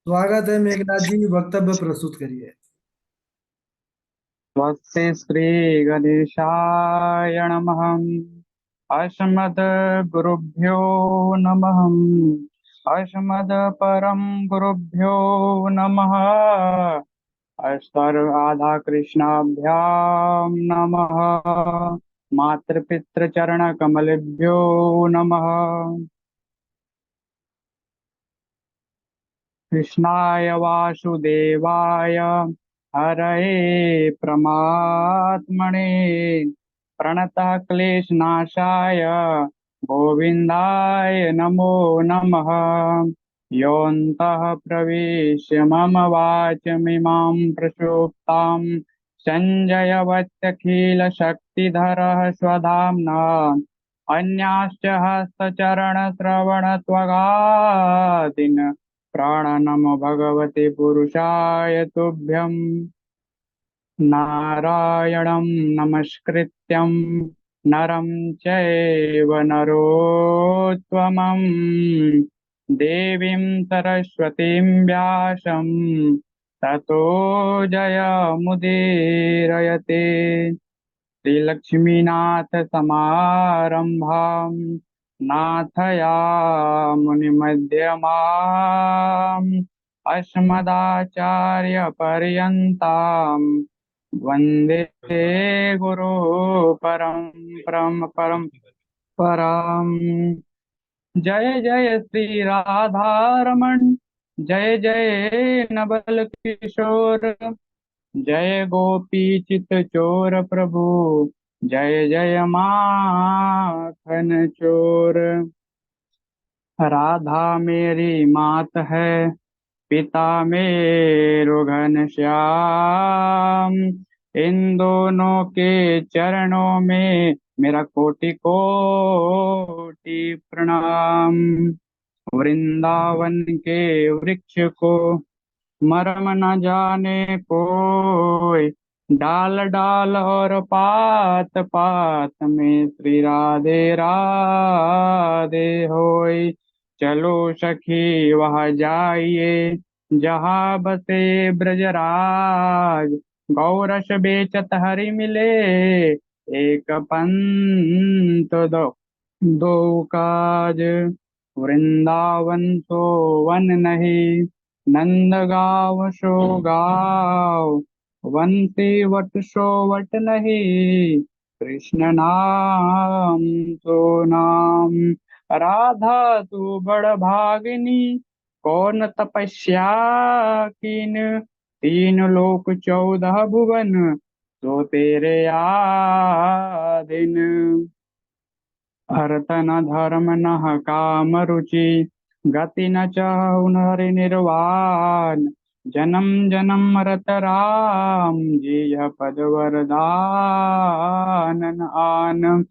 स्वागत है मेघनाथ जी, वक्तव्य प्रस्तुत करिए। स्वस्ति श्री गणेशाय नमः। अस्मद् गुरुभ्यो नमः। अस्मद् परम गुरुभ्यो नमः। सर्व आधा कृष्णाभ्याम नमः। मातृपितृचरण कमलेभ्यो नमः। कृष्णाय वासुदेवाय हरये प्रमात्मने प्रणतः क्लेशनाशाय गोविन्दाय नमो नमः। योऽन्तः प्रविश्य मम वाचमिमां प्रसुप्तां सञ्जयवत्यखिलशक्तिधरः स्वधाम्ना अन्याश्च हस्तचरणश्रवणत्वगादीन् प्राणनमो भगवते पुरुषाय तुभ्यं। नारायणं नमस्कृत्यं नरं चैव नरोत्तमं देवीं सरस्वतीं व्यासं ततो जयमुदीरयते। श्रीलक्ष्मीनाथसमारम्भां नाथयामुनिमध्यमाम् अस्मदाचार्यपर्यन्तां वन्दे गुरुपरं परम्। जय जय श्री राधारमण, जय जय नवल किशोर, जय गोपी चित चोर प्रभु, जय जय माखन चोर। राधा मेरी मात है, पिता मेरो घनश्याम। इन दोनों के चरणों में मेरा कोटि कोटि प्रणाम। वृंदावन के वृक्ष को मरम न जाने कोई, डाल डाल और पात पात में श्री राधे राधे होय। चलो सखी वह जाइए जहाँ बसे ब्रजराज, गौरस बेचत हरि मिले एक पंत दो दो काज। वृंदावन सो वन नहीं, नंद गाँव सो गाँव, वंशी वट सो वट नहीं, कृष्ण नाम सो नाम। राधा तू बड़ भागिनी, कौन तपस्या कीन, तीन लोक चौदह भुवन तो तेरे आधीन। अर्थ न धर्म न काम रुचि, गति न चाहु नर निर्वाण। जन्म जन्म रत राम जी, यह पद वरदानन आन।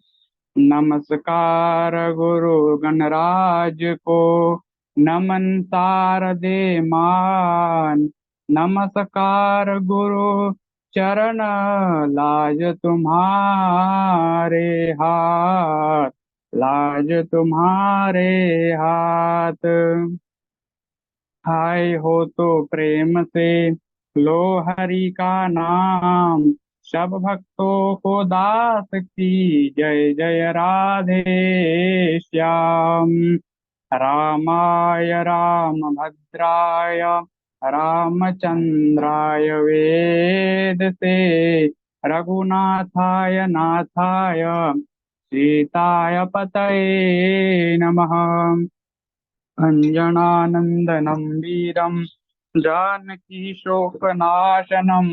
नमस्कार गुरु गणराज को, नमन शारदे मान। नमस्कार गुरु चरण, लाज तुम्हारे हाथ, लाज तुम्हारे हाथ। आए हो तो प्रेम से लो हरि का नाम, सब भक्तों को दास की जय जय राधे श्याम। रामाय रामभद्राय रामचंद्राय वेद से, रघुनाथाय नाथाय सीताय पतये नमः। अञ्जनानन्दनं वीरं जानकी शोकनाशनं,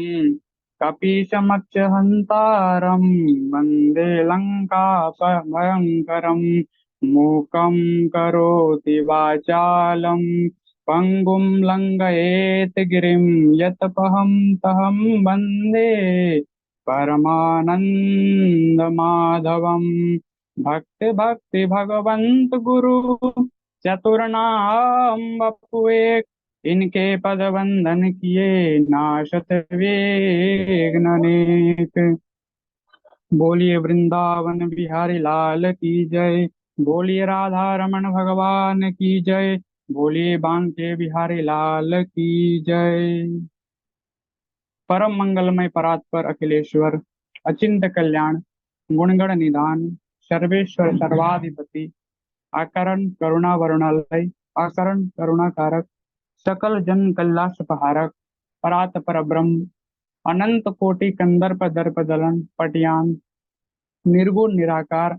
कपीशमक्षहन्तारं वन्दे लङ्काभयङ्करम्। मूकं करोति वाचालं, पङ्गुं लङ्घयेत् गिरिं, यत्पहं तहं वन्दे परमानन्दमाधवम्। भक्ति भक्ति भगवन्त गुरु, चतुर्नाम बपु एक, इनके पद वंदन किए नाशत विघ्न अनेक। बोलिए वृंदावन बिहारी लाल की जय, बोलिए राधा रमण भगवान की जय, बोलिए बांके बिहारी लाल की जय। परम मंगलमय परात्पर अखिलेश्वर, अचिंत कल्याण, गुणगण निधान, सर्वेश्वर सर्वाधिपति, आकरण करुणा वरुणालय, आकरण करुणा कारक, सकल जन कल्याणपहारक, परात पर ब्रह्म, अनंत कोटि कंदर्प दर्प दलन पटियान, निर्गुण निराकार,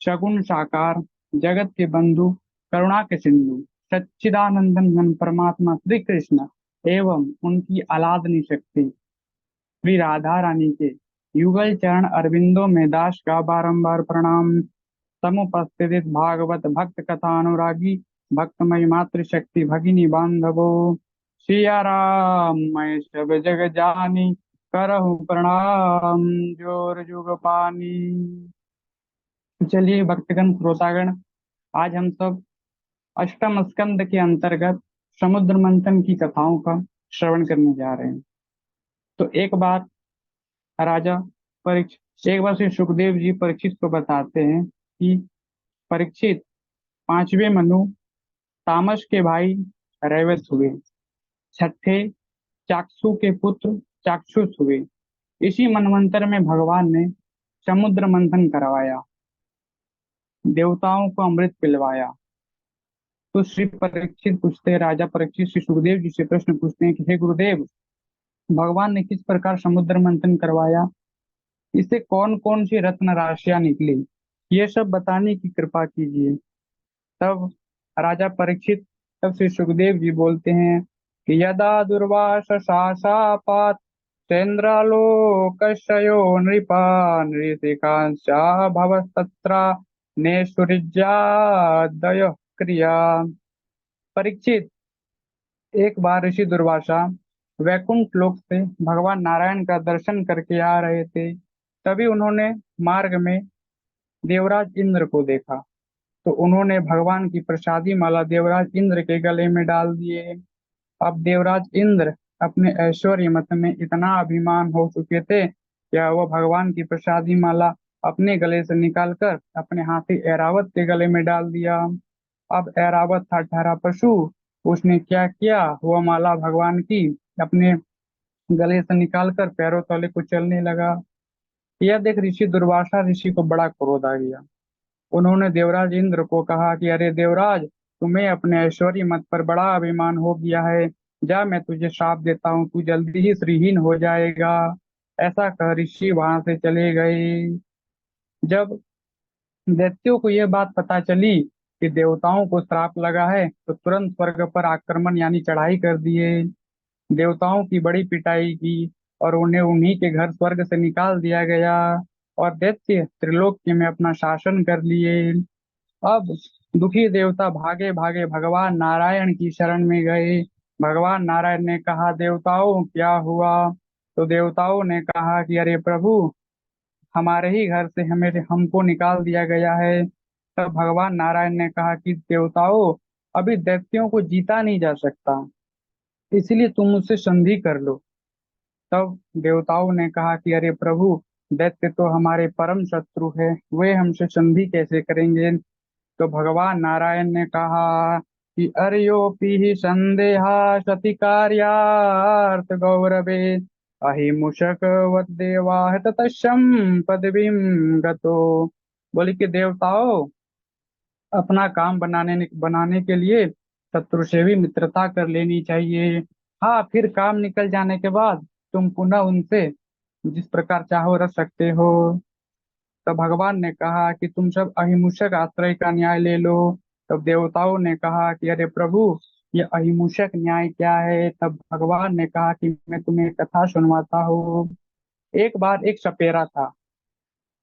सगुण साकार, जगत के बंधु, करुणा के सिंधु, सच्चिदानंदन घन परमात्मा श्री कृष्ण एवं उनकी आराधनी शक्ति श्री राधा रानी के युगल चरण अरविंदों में दास का बारंबार प्रणाम। समुपस्थित भागवत भक्त कथा अनुरागी भक्तमय मातृशक्ति भगिनी बांधवो, सिया राम मैं सब जग जानी, करहु प्रणाम जोर जुग पानी। चलिए भक्तगण श्रोतागण, आज हम सब अष्टम स्कंद के अंतर्गत समुद्र मंथन की कथाओं का श्रवण करने जा रहे हैं। तो एक बार राजा परीक्षित, एक बार श्री सुखदेव जी परीक्षित को बताते हैं कि परीक्षित, पांचवें मनु तामस के भाई रैवत हुए, छठे चाक्षु के पुत्र चाक्षुष हुए। इसी मनवंतर में भगवान ने समुद्र मंथन करवाया, देवताओं को अमृत पिलवाया। तो श्री परीक्षित पूछते हैं, राजा परीक्षित श्री सुखदेव जी से प्रश्न पूछते हैं कि हे गुरुदेव, भगवान ने किस प्रकार समुद्र मंथन करवाया, इससे कौन कौन सी रत्न राशियां निकली, ये सब बताने की कृपा कीजिए। तब राजा परीक्षित, तब श्री सुखदेव जी बोलते हैं कि यदा दुर्वास शापात चंद्रालोकशयो नृपा नृसिकांशा भवस्तत्रा नेशुरिज्यादय क्रिया। परीक्षित, एक बार ऋषि दुर्वासा वैकुंठ लोक से भगवान नारायण का दर्शन करके आ रहे थे। तभी उन्होंने मार्ग में देवराज इंद्र को देखा, तो उन्होंने भगवान की प्रसादी माला देवराज इंद्र के गले में डाल दिए। अब देवराज इंद्र अपने ऐश्वर्य मत में इतना अभिमान हो चुके थे कि वह भगवान की प्रसादी माला अपने गले से निकालकर अपने हाथी ऐरावत के गले में डाल दिया। अब ऐरावत था ठहरा पशु, उसने क्या किया, वह माला भगवान की अपने गले से निकालकर पैरों तले कुचलने लगा। यह देख ऋषि दुर्वासा ऋषि को बड़ा क्रोध आ गया। उन्होंने देवराज इंद्र को कहा कि अरे देवराज, तुम्हें अपने ऐश्वर्य मत पर बड़ा अभिमान हो गया है। जा, मैं तुझे श्राप देता हूँ, तू जल्दी ही श्रीहीन हो जाएगा। ऐसा कह ऋषि वहां से चले गए। जब दैत्यों को यह बात पता चली कि देवताओं को श्राप लगा है, तो तुरंत स्वर्ग पर आक्रमण यानी चढ़ाई कर दिए। देवताओं की बड़ी पिटाई की और उन्हें उन्हीं के घर स्वर्ग से निकाल दिया गया, और दैत्य त्रिलोक्य में अपना शासन कर लिए। अब दुखी देवता भागे भागे भगवान नारायण की शरण में गए। भगवान नारायण ने कहा, देवताओं क्या हुआ? तो देवताओं ने कहा कि अरे प्रभु, हमारे ही घर से हमें हमको निकाल दिया गया है। तब भगवान नारायण ने कहा कि देवताओं, अभी दैत्यों को जीता नहीं जा सकता, इसलिए तुम मुझसे संधि कर लो। तब देवताओं ने कहा कि अरे प्रभु, दैत्य तो हमारे परम शत्रु है, वे हमसे संधि कैसे करेंगे? तो भगवान नारायण ने कहा कि अर्योपि ही संदेहा सति कार्यार्थ गौरवे अहिमुषक वद देवा ततः पदवीं गतो। बोले कि देवताओं, अपना काम बनाने के लिए शत्रु से भी मित्रता कर लेनी चाहिए। हाँ, फिर काम निकल जाने के बाद तुम पुनः उनसे जिस प्रकार चाहो रह सकते हो। तब भगवान ने कहा कि तुम सब अहिमुषक आश्रय का न्याय ले लो। तब देवताओं ने कहा कि अरे प्रभु, ये अहिमुषक न्याय क्या है? तब भगवान ने कहा कि मैं तुम्हें एक कथा सुनवाता हूँ। एक बार एक सपेरा था,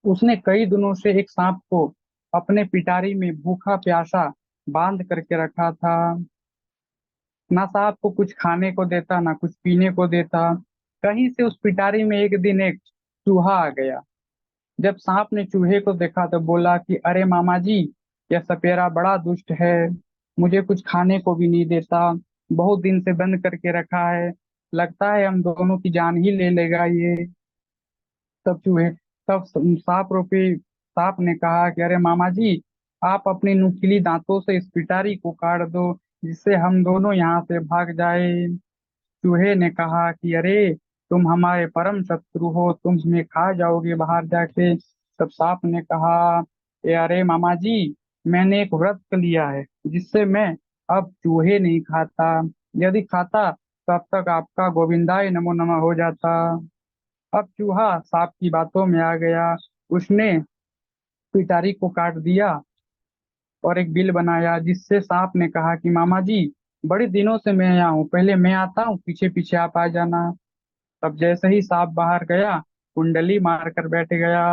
उसने कई दिनों से एक सांप को अपने पिटारी में भूखा प्यासा बांध करके रखा था। ना सांप को कुछ खाने को देता, ना कुछ पीने को देता। कहीं से उस पिटारी में एक दिन एक चूहा आ गया। जब सांप ने चूहे को देखा तो बोला कि अरे मामा जी, यह सपेरा बड़ा दुष्ट है, मुझे कुछ खाने को भी नहीं देता, बहुत दिन से बंद करके रखा है, लगता है हम दोनों की जान ही ले लेगा ये। तब चूहे तब सांप ने कहा कि अरे मामा जी, आप अपने नुकीली दांतों से इस पिटारी को काट दो, जिससे हम दोनों यहाँ से भाग जाए। चूहे ने कहा कि अरे, तुम हमारे परम शत्रु हो, तुम हमें खा जाओगे बाहर जाके। तब सांप ने कहा, ए अरे मामा जी, मैंने एक व्रत लिया है जिससे मैं अब चूहे नहीं खाता। यदि खाता तब तक आपका गोविंदाय नमो नमः हो जाता। अब चूहा सांप की बातों में आ गया। उसने पिटारी को काट दिया और एक बिल बनाया, जिससे सांप ने कहा कि मामा जी, बड़े दिनों से मैं यहाँ हूँ, पहले मैं आता हूँ, पीछे पीछे आप आ जाना। तब जैसे ही सांप बाहर गया, कुंडली मारकर बैठ गया।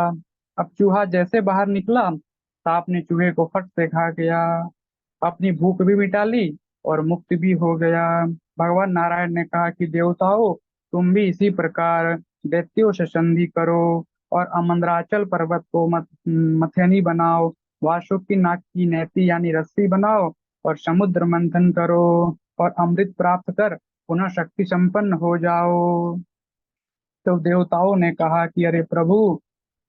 अब चूहा जैसे बाहर निकला, सांप ने चूहे को फट से खा गया, अपनी भूख भी मिटा ली और मुक्त भी हो गया। भगवान नारायण ने कहा कि देवताओं, तुम भी इसी प्रकार दैत्यों से संधि करो और अमंदराचल पर्वत को मथैनी बनाओ, वासुकी नाग की नैती यानी रस्सी बनाओ और समुद्र मंथन करो और अमृत प्राप्त कर पुनः शक्ति संपन्न हो जाओ। तो देवताओं ने कहा कि अरे प्रभु,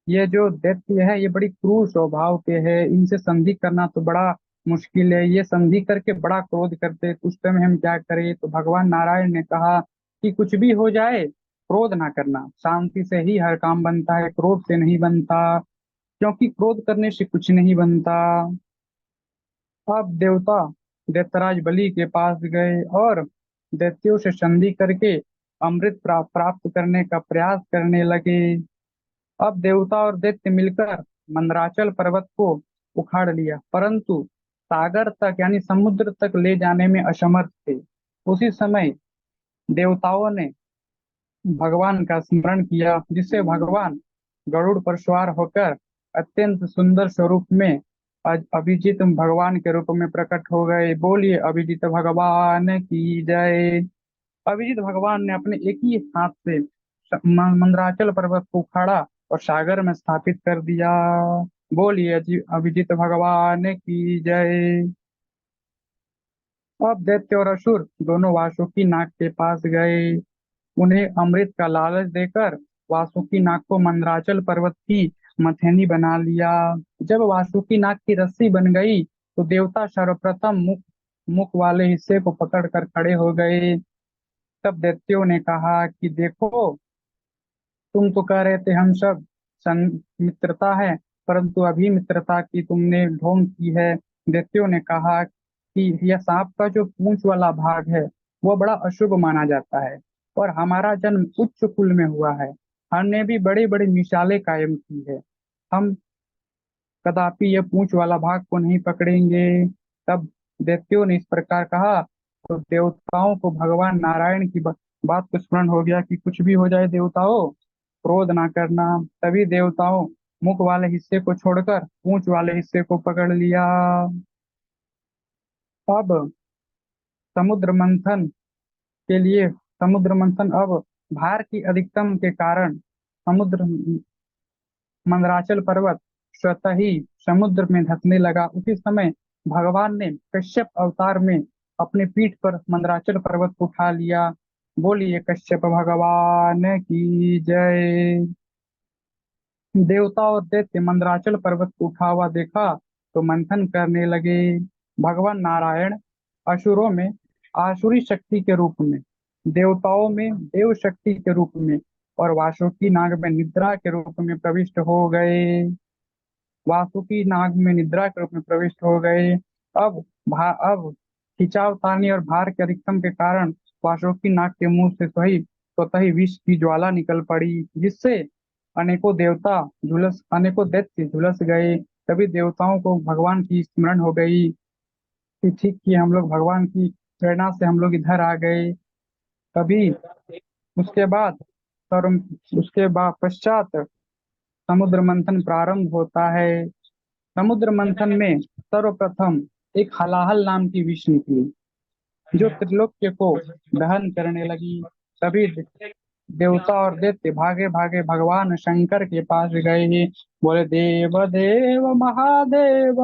ये जो दैत्य है ये बड़ी क्रूर स्वभाव के हैं, इनसे संधि करना तो बड़ा मुश्किल है, ये संधि करके बड़ा क्रोध करते हैं, तो उस समय हम क्या करें। तो भगवान नारायण ने कहा कि कुछ भी हो जाए, क्रोध ना करना, शांति से ही हर काम बनता है, क्रोध से नहीं बनता, क्योंकि क्रोध करने से कुछ नहीं बनता। अब देवता दैत्यराज बलि के पास गए और दैत्यों से संधि करके अमृत प्राप्त करने का प्रयास करने लगे। अब देवता और दैत्य मिलकर मंदराचल पर्वत को उखाड़ लिया, परंतु सागर तक यानी समुद्र तक ले जाने में असमर्थ थे। उसी समय देवताओं ने भगवान का स्मरण किया, जिससे भगवान गरुड़ पर सवार होकर अत्यंत सुंदर स्वरूप में अभिजीत भगवान के रूप में प्रकट हो गए। बोलिए अभिजीत भगवान की जय। अभिजीत भगवान ने अपने एक ही हाथ से मंदराचल पर्वत को उखाड़ा और सागर में स्थापित कर दिया। बोलिए अभिजीत भगवान की जय। अब दैत्य और असुर दोनों वासुकी नाग के पास गए। उन्हें अमृत का लालच देकर वासुकी नाग को मंदराचल पर्वत की मथैनी बना लिया। जब वासुकी नाग की रस्सी बन गई, तो देवता सर्वप्रथम मुख मुख वाले हिस्से को पकड़कर खड़े हो गए। तब दैत्यों ने कहा कि देखो, तुम तो कह रहे थे हम सब मित्रता है, परंतु अभी मित्रता की तुमने ढोंग की है। दैत्यों ने कहा कि यह सांप का जो पूंछ वाला भाग है वह बड़ा अशुभ माना जाता है, और हमारा जन्म उच्च कुल में हुआ है, हमने भी बड़ी बड़ी मिसालें कायम की है, हम कदापि यह पूंछ वाला भाग को नहीं पकड़ेंगे। तब दैत्यों ने इस प्रकार कहा, तो देवताओं को भगवान नारायण की बात को स्मरण हो गया कि कुछ भी हो जाए देवताओं, क्रोध ना करना। तभी देवताओं मुख वाले हिस्से को छोड़कर पूंछ वाले हिस्से को पकड़ लिया। अब समुद्र मंथन के लिए समुद्र मंथन अब भार की अधिकतम के कारण समुद्र मंदराचल पर्वत स्वतः ही समुद्र में धंसने लगा। उसी समय भगवान ने कश्यप अवतार में अपने पीठ पर मंदराचल पर्वत को उठा लिया। बोलिए कश्यप भगवान की जय। देवता और दैत्य मंदराचल पर्वत को उठा हुआ देखा तो मंथन करने लगे। भगवान नारायण असुरों में आसुरी शक्ति के रूप में, देवताओं में देव शक्ति के रूप में और वासुकी नाग में निद्रा के रूप में प्रविष्ट हो गए। वासुकी नाग में निद्रा के रूप में प्रविष्ट हो गए। अब खिंचाव तानी और भार के अधिकतम के कारण वासुकी नाग के मुंह से स्वतः ही विष की ज्वाला निकल पड़ी, जिससे अनेकों दैत्य झुलस गए। तभी देवताओं को भगवान की स्मरण हो गई कि ठीक कि हम लोग भगवान की प्रेरणा से हम लोग इधर आ गए। तभी उसके बाद उसके बाद पश्चात समुद्र मंथन प्रारंभ होता है। समुद्र मंथन में सर्वप्रथम एक हलाहल नाम की विष निकली, जो त्रिलोक्य को दहन करने लगी। तभी देवता और दैत्य भागे भागे भगवान शंकर के पास गए। बोले देव देव महादेव,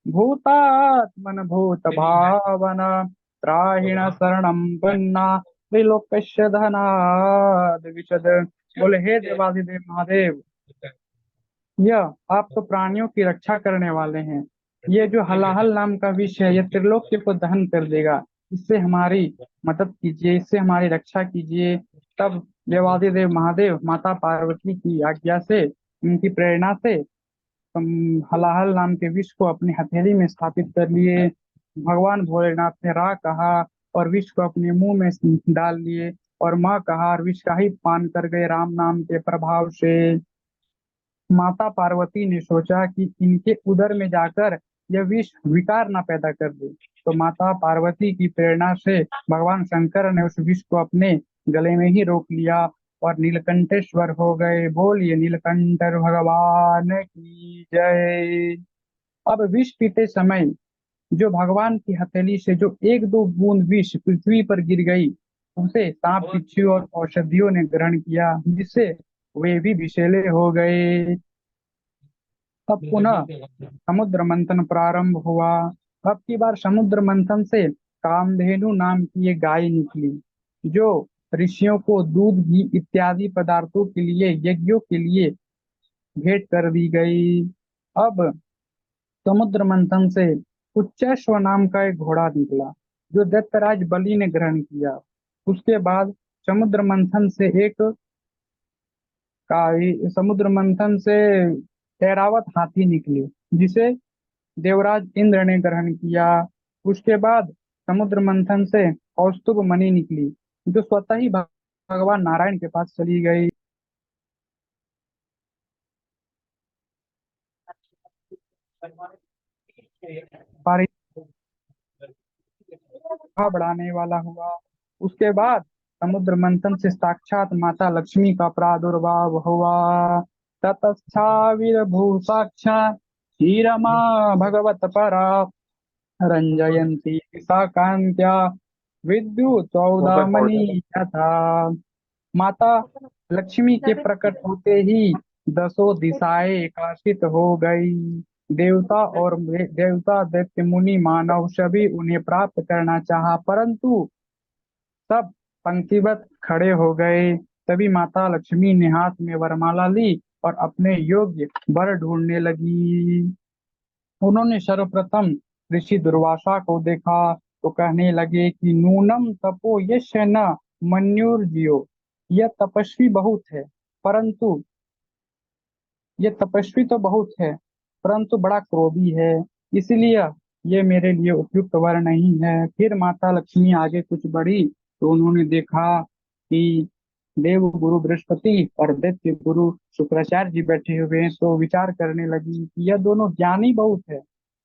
भूतात्मन भूत भावना, त्राहिण शरणं पन्ना, त्रिलोकस्य धनाद विशद। बोले हे देवाधिदेव महादेव, यह आप तो प्राणियों की रक्षा करने वाले हैं, ये जो हलाहल नाम का विष है, ये त्रिलोक्य को दहन कर देगा। इससे हमारी मदद कीजिए, इससे हमारी रक्षा कीजिए। तब देवादिदेव महादेव माता पार्वती की आज्ञा से, उनकी प्रेरणा से हलाहल नाम के विष को अपनी हथेली में स्थापित कर लिए। भगवान भोलेनाथ ने रा कहा और विष को अपने मुंह में डाल लिए, और माँ कहा और विष का ही पान कर गए राम नाम के प्रभाव से। माता पार्वती ने सोचा कि इनके उदर में जाकर यह विष विकार न पैदा कर दे। तो माता पार्वती की प्रेरणा से भगवान शंकर ने उस विष को अपने गले में ही रोक लिया और नीलकंठेश्वर हो गए। बोलिए नीलकंठ भगवान की जय। अब विष पीते समय जो भगवान की हथेली से जो एक दो बूंद विष पृथ्वी पर गिर गई, उसे सांप बिच्छू और औषधियों ने ग्रहण किया, जिससे वे भी विषैले हो गए। तब पुनः समुद्र मंथन प्रारंभ हुआ। अब की बार समुद्र मंथन से कामधेनु नाम की एक गाय निकली, जो ऋषियों को दूध घी इत्यादि पदार्थों के लिए, यज्ञों के लिए भेंट कर दी गई। अब समुद्र मंथन से उच्चैश्व नाम का एक घोड़ा निकला, जो दैत्यराज बलि ने ग्रहण किया। उसके बाद समुद्र मंथन से एक समुद्र मंथन से ऐरावत हाथी निकले, जिसे देवराज इंद्र ने ग्रहण किया। उसके बाद समुद्र मंथन से कौस्तुभ मणि निकली, जो स्वतः ही भगवान नारायण के पास चली गई। बढ़ाने वाला हुआ। उसके बाद समुद्र मंथन से साक्षात माता लक्ष्मी का प्रादुर्भाव हुआ। ततश्चाविर्भू भूसाक्षा क्षीरमा भगवत परा रंजयंती सा कांत्या विद्युत चौदामणि यथा। माता लक्ष्मी के प्रकट होते ही दसों दिशाएं प्रकाशित हो गई। देवता दैत्य मुनि मानव सभी उन्हें प्राप्त करना चाहा, परंतु सब पंक्तिबद्ध खड़े हो गए। तभी माता लक्ष्मी ने हाथ में वरमाला ली और अपने योग्य वर ढूंढने लगी। उन्होंने सर्वप्रथम ऋषि दुर्वासा को देखा तो कहने लगे कि नूनम तपो यश न मन्युर्जियो। यह तपस्वी बहुत है, परंतु ये तपस्वी तो बहुत है, परंतु बड़ा क्रोधी है, इसलिए ये मेरे लिए उपयुक्त वर नहीं है। फिर माता लक्ष्मी आगे कुछ बढ़ी तो उन्होंने देखा कि देव गुरु बृहस्पति और दैत्य गुरु शुक्राचार्य जी बैठे हुए हैं, तो विचार करने लगी कि यह दोनों ज्ञानी बहुत है,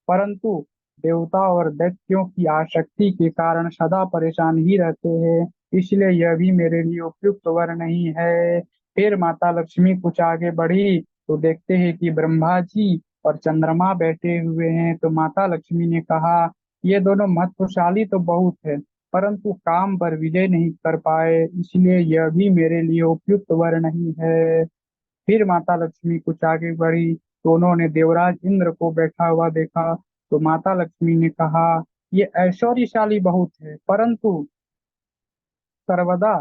परंतु देवता और दैत्यों की आसक्ति के कारण सदा परेशान ही रहते हैं, इसलिए यह भी मेरे लिए उपयुक्त वर नहीं है। फिर माता लक्ष्मी कुछ आगे बढ़ी तो देखते हैं कि ब्रह्मा जी और चंद्रमा बैठे हुए हैं। तो माता लक्ष्मी ने कहा, ये दोनों महत्वशाली तो बहुत है, परंतु काम पर विजय नहीं कर पाए, इसलिए यह भी मेरे लिए उपयुक्त वर नहीं है। फिर माता लक्ष्मी कुछ आगे बढ़ी तो उन्होंने देवराज इंद्र को बैठा हुआ देखा। तो माता लक्ष्मी ने कहा, ये ऐश्वर्यशाली बहुत है, परंतु सर्वदा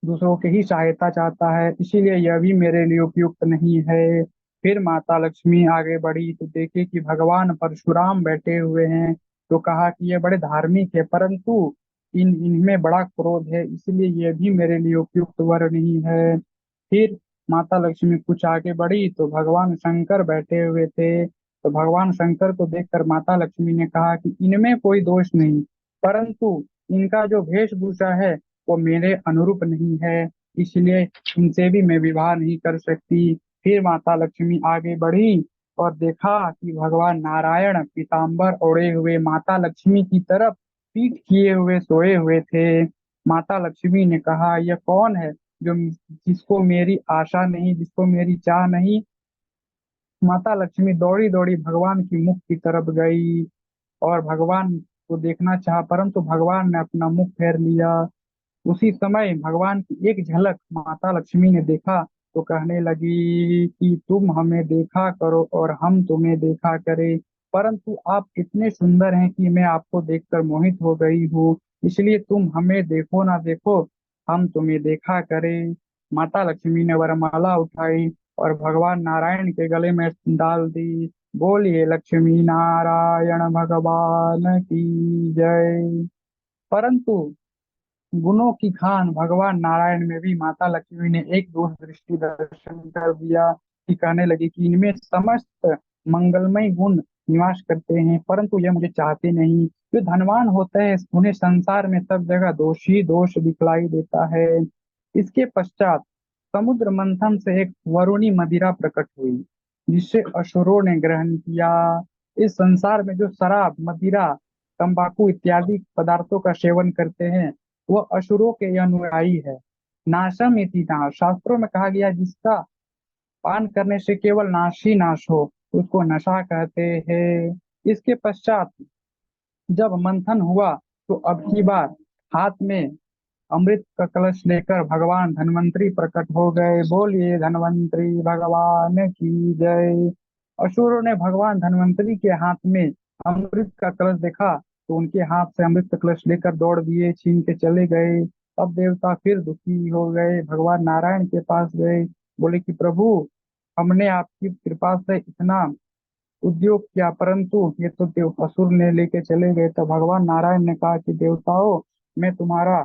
दूसरों की ही सहायता चाहता है, इसीलिए यह भी मेरे लिए उपयुक्त नहीं है। फिर माता लक्ष्मी आगे बढ़ी तो देखे कि भगवान परशुराम बैठे हुए हैं। तो कहा कि ये बड़े धार्मिक है, परंतु इनमें बड़ा क्रोध है, इसलिए यह भी मेरे लिए उपयुक्त वर नहीं है। फिर माता लक्ष्मी कुछ आगे बढ़ी तो भगवान शंकर बैठे हुए थे। तो भगवान शंकर को देखकर माता लक्ष्मी ने कहा कि इनमें कोई दोष नहीं, परंतु इनका जो वेशभूषा है वो मेरे अनुरूप नहीं है, इसलिए इनसे भी मैं विवाह नहीं कर सकती। फिर माता लक्ष्मी आगे बढ़ी और देखा कि भगवान नारायण पीताम्बर ओढ़े हुए माता लक्ष्मी की तरफ पीठ किए हुए सोए हुए थे। माता लक्ष्मी ने कहा, यह कौन है जो जिसको मेरी आशा नहीं, जिसको मेरी चाह नहीं। माता लक्ष्मी दौड़ी दौड़ी भगवान की मुख की तरफ गई और भगवान को देखना चाहा, परंतु भगवान ने अपना मुख फेर लिया। उसी समय भगवान की एक झलक माता लक्ष्मी ने देखा तो कहने लगी कि तुम हमें देखा करो और हम तुम्हें देखा करें, परंतु आप इतने सुंदर हैं कि मैं आपको देखकर मोहित हो गई हूँ, इसलिए तुम हमें देखो ना देखो, हम तुम्हें देखा करें। माता लक्ष्मी ने वरमाला उठाई और भगवान नारायण के गले में डाल दी। बोलिए लक्ष्मी नारायण भगवान की जय। परंतु गुणों की खान भगवान नारायण में भी माता लक्ष्मी ने एक दोष दृष्टि दर्शन कर दिया कि कहने लगी कि इनमें समस्त मंगलमय गुण निवास करते हैं, परंतु यह मुझे चाहते नहीं। जो धनवान होते हैं उन्हें संसार में सब जगह दोष ही दोष दिखलाई देता है। इसके पश्चात समुद्र मंथन से एक वरुणी मदिरा प्रकट हुई, जिसे असुरों ने ग्रहण किया। इस संसार में जो शराब, मदिरा, तंबाकू इत्यादि पदार्थों का सेवन करते हैं वह असुरों के अनुयायी है। नाशम इति नाश, शास्त्रों में कहा गया जिसका पान करने से केवल नाश ही नाश हो उसको नशा कहते हैं। इसके पश्चात जब मंथन हुआ तो अब की बार हाथ में अमृत का कलश लेकर भगवान धन्वंतरी प्रकट हो गए। बोलिए धन्वंतरी भगवान की जय। असुरों ने भगवान धन्वंतरी के हाथ में अमृत का कलश देखा तो उनके हाथ से अमृत का कलश लेकर दौड़ दिए, छीन के चले गए। अब देवता फिर दुखी हो गए, भगवान नारायण के पास गए, बोले कि प्रभु हमने आपकी कृपा से इतना उद्योग किया, परंतु ये तो देव असुर ने लेके चले गए। तो भगवान नारायण ने कहा कि देवताओं, मैं तुम्हारा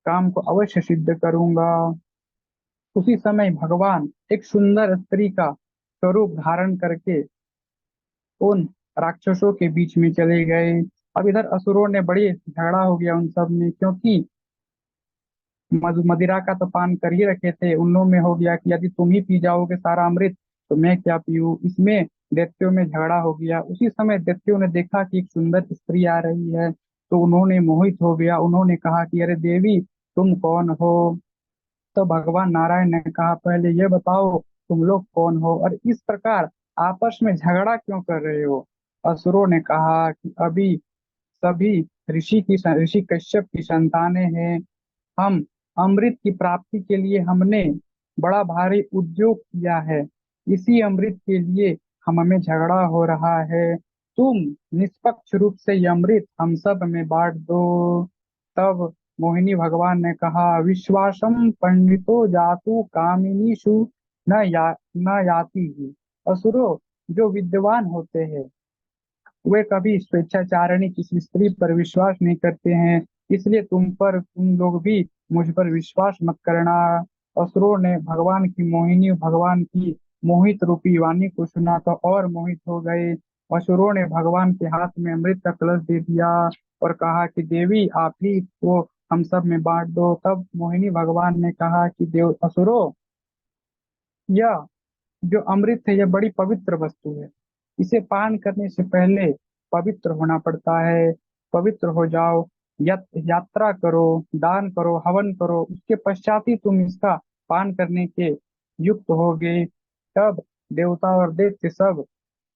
काम को अवश्य सिद्ध करूंगा। उसी समय भगवान एक सुंदर स्त्री का स्वरूप धारण करके उन राक्षसों के बीच में चले गए। अब इधर असुरों ने बड़ी झगड़ा हो गया उन सब में, क्योंकि मदिरा का तो पान कर ही रखे थे। उन लोगों में हो गया कि यदि तुम ही पी जाओगे सारा अमृत तो मैं क्या पीऊँ। इसमें दैत्यों में झगड़ा हो गया। उसी समय दैत्यों ने देखा कि एक सुंदर स्त्री आ रही है, तो उन्होंने मोहित हो गया। उन्होंने कहा कि अरे देवी तुम कौन हो। तो भगवान नारायण ने कहा पहले ये बताओ तुम लोग कौन हो और इस प्रकार आपस में झगड़ा क्यों कर रहे हो। असुरों ने कहा कि अभी सभी ऋषि कश्यप की संतानें हैं। हम अमृत की प्राप्ति के लिए हमने बड़ा भारी उद्योग किया है, इसी अमृत के लिए हम हमें झगड़ा हो रहा है। तुम निष्पक्ष रूप से ये अमृत हम सब में बांट दो। तब मोहिनी भगवान ने कहा विश्वासम पंडितो जातु कामिनीषु न याति ही। असुरो, जो विद्वान होते हैं वे कभी स्वेच्छाचारिणी किसी स्त्री पर विश्वास नहीं करते हैं, इसलिए तुम लोग भी मुझ पर विश्वास मत करना। असुरों ने भगवान की मोहिनी भगवान की मोहित रूपी वाणी को सुना तो और मोहित हो गए। असुरों ने भगवान के हाथ में अमृत का कलश दे दिया और कहा कि देवी आप ही को हम सब में बांट दो। तब मोहिनी भगवान ने कहा कि देव असुरों, यह जो अमृत है यह बड़ी पवित्र वस्तु है, इसे पान करने से पहले पवित्र होना पड़ता है। पवित्र हो जाओ, यात्रा करो, दान करो, हवन करो, उसके पश्चात ही तुम इसका पान करने के युक्त होगे। तब देवता और दैत्य सब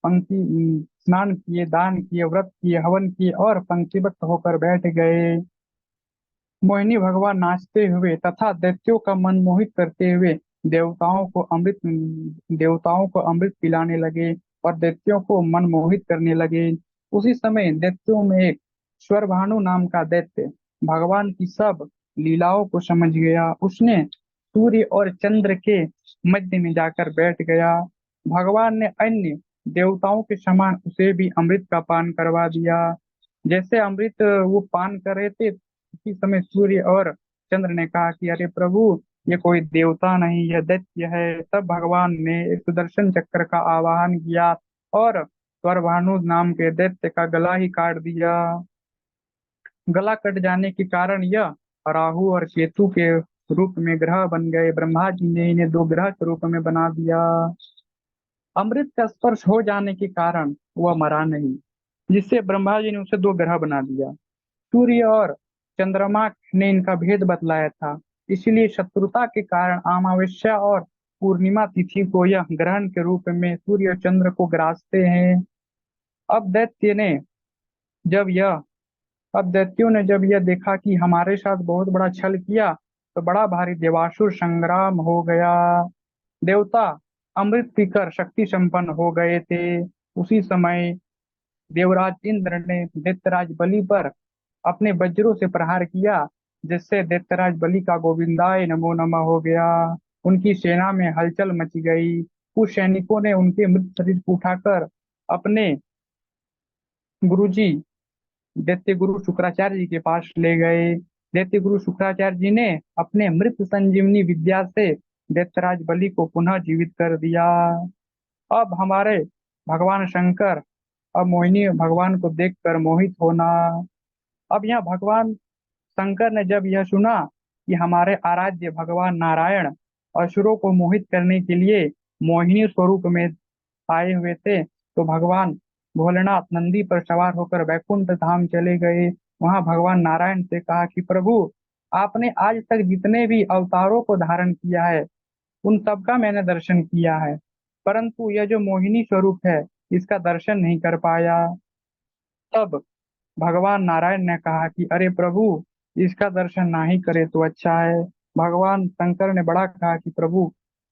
स्नान किए, दान किए, व्रत किए, हवन किए और पंक्तिबद्ध होकर बैठ गए। मोहिनी भगवान नाचते हुए तथा दैत्यों का मन मोहित करते हुए देवताओं को अमृत पिलाने लगे और दैत्यों को मन मोहित करने लगे। उसी समय दैत्यों में एक स्वरभानु नाम का दैत्य भगवान की सब लीलाओं को समझ गया। उसने सूर्य और चंद्र के मध्य में जाकर बैठ गया। भगवान ने अन्य देवताओं के समान उसे भी अमृत का पान करवा दिया। जैसे अमृत वो पान कर रहे थे उसी समय सूर्य और चंद्र ने कहा कि अरे प्रभु ये कोई देवता नहीं, यह दैत्य है। तब भगवान ने एक सुदर्शन चक्र का आवाहन किया और स्वरभानु नाम के दैत्य का गला ही काट दिया। गला कट जाने के कारण यह राहु और केतु के रूप में ग्रह बन गए। ब्रह्मा जी ने इन्हें दो ग्रह के रूप में बना दिया। अमृत का स्पर्श हो जाने के कारण वह मरा नहीं, जिससे ब्रह्मा जी ने उसे दो ग्रह बना दिया। सूर्य और चंद्रमा ने इनका भेद बतलाया था, इसलिए शत्रुता के कारण अमावस्या और पूर्णिमा तिथि को यह ग्रहण के रूप में सूर्य और चंद्र को ग्रासते हैं। अब दैत्य ने जब यह अब दैत्यों ने जब यह देखा कि हमारे साथ बहुत बड़ा छल किया तो बड़ा भारी देवासुर संग्राम हो गया। देवता अमृत पीकर शक्ति संपन्न हो गए थे। उसी समय देवराज इंद्र ने दैत्यराज बलि पर अपने वज्रों से प्रहार किया, जिससे दैत्यराज बलि का गोविंदाय नमो नमः हो गया। उनकी सेना में हलचल मच गई। कुछ सैनिकों ने उनके मृत शरीर को उठाकर अपने गुरुजी दैत्य गुरु शुक्राचार्य जी के पास ले गए। दैत्य गुरु शुक्राचार्य जी ने अपने मृत संजीवनी विद्या से दैत्यराज बलि को पुनः जीवित कर दिया। अब हमारे भगवान शंकर अब मोहिनी भगवान को देखकर मोहित होना। अब यहाँ भगवान शंकर ने जब यह सुना कि हमारे आराध्य भगवान नारायण असुरों को मोहित करने के लिए मोहिनी स्वरूप में आए हुए थे, तो भगवान भोलेनाथ नंदी पर सवार होकर वैकुंठ धाम चले गए। वहां भगवान नारायण से कहा कि प्रभु, आपने आज तक जितने भी अवतारों को धारण किया है उन सबका मैंने दर्शन किया है, परंतु यह जो मोहिनी स्वरूप है इसका दर्शन नहीं कर पाया। तब भगवान नारायण ने कहा कि अरे प्रभु, इसका दर्शन ना ही करे तो अच्छा है। भगवान शंकर ने बड़ा कहा कि प्रभु,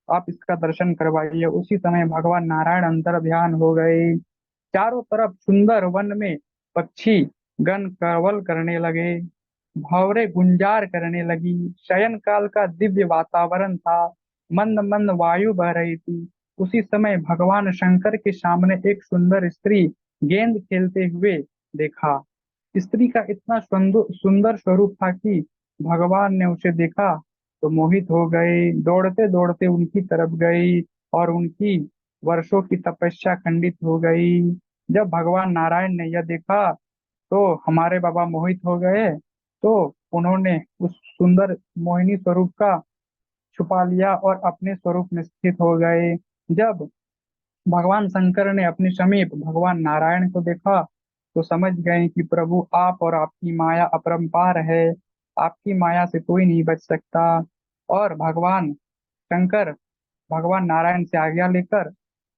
आप इसका दर्शन करवाइए। उसी समय भगवान नारायण अंतर ध्यान हो गए। चारों तरफ सुंदर वन में पक्षी गण कवल करने लगे, भंवरे गुंजार करने लगी। शयन काल का दिव्य वातावरण था, मंद मंद वायु बह रही थी। उसी समय भगवान शंकर के सामने एक सुंदर स्त्री गेंद खेलते हुए देखा। स्त्री का इतना सुंदर स्वरूप था कि भगवान ने उसे देखा तो मोहित हो गए। दौड़ते दौड़ते उनकी तरफ गई और उनकी वर्षों की तपस्या खंडित हो गई। जब भगवान नारायण ने यह देखा तो हमारे बाबा मोहित हो गए, तो उन्होंने उस सुंदर मोहिनी स्वरूप का छुपा लिया और अपने स्वरूप में स्थित हो गए। जब भगवान शंकर ने अपने समीप भगवान नारायण को देखा तो समझ गए कि प्रभु, आप और आपकी माया अपरंपार है, आपकी माया से कोई नहीं बच सकता। और भगवान शंकर भगवान नारायण से आज्ञा लेकर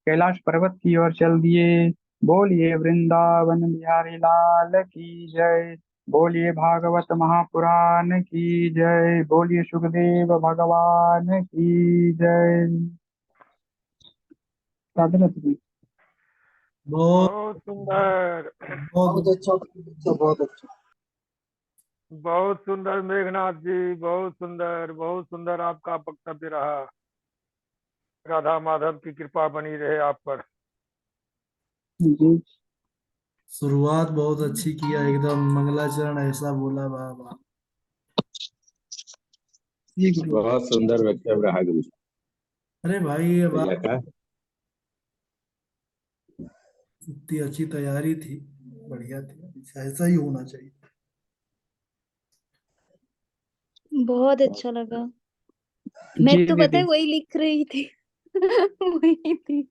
कैलाश पर्वत की ओर चल दिए। बोलिए वृंदावन बिहारी लाल की जय। बोलिए भागवत महापुराण की जय। बोलिए सुखदेव भगवान की जय। राधे राधे जी। बहुत बहुत सुंदर। बहुत बहुत अच्छा। बहुत सुंदर मेघनाथ जी, बहुत सुंदर आपका वक्तव्य रहा। राधा माधव की कृपा बनी रहे आप पर। जी शुरुआत बहुत अच्छी किया, एकदम मंगलाचरण ऐसा बोला, वाह वाह। जी गुरु। बहुत सुंदर वक्तव्य रहा गुरु जी। अरे भाई, ये बढ़िया बात था। इतनी अच्छी तैयारी थी, बढ़िया थी, ऐसा ही होना चाहिए। बहुत अच्छा लगा। मैं जी तो पता है दीदी। वही लिख रही थी। वही थी।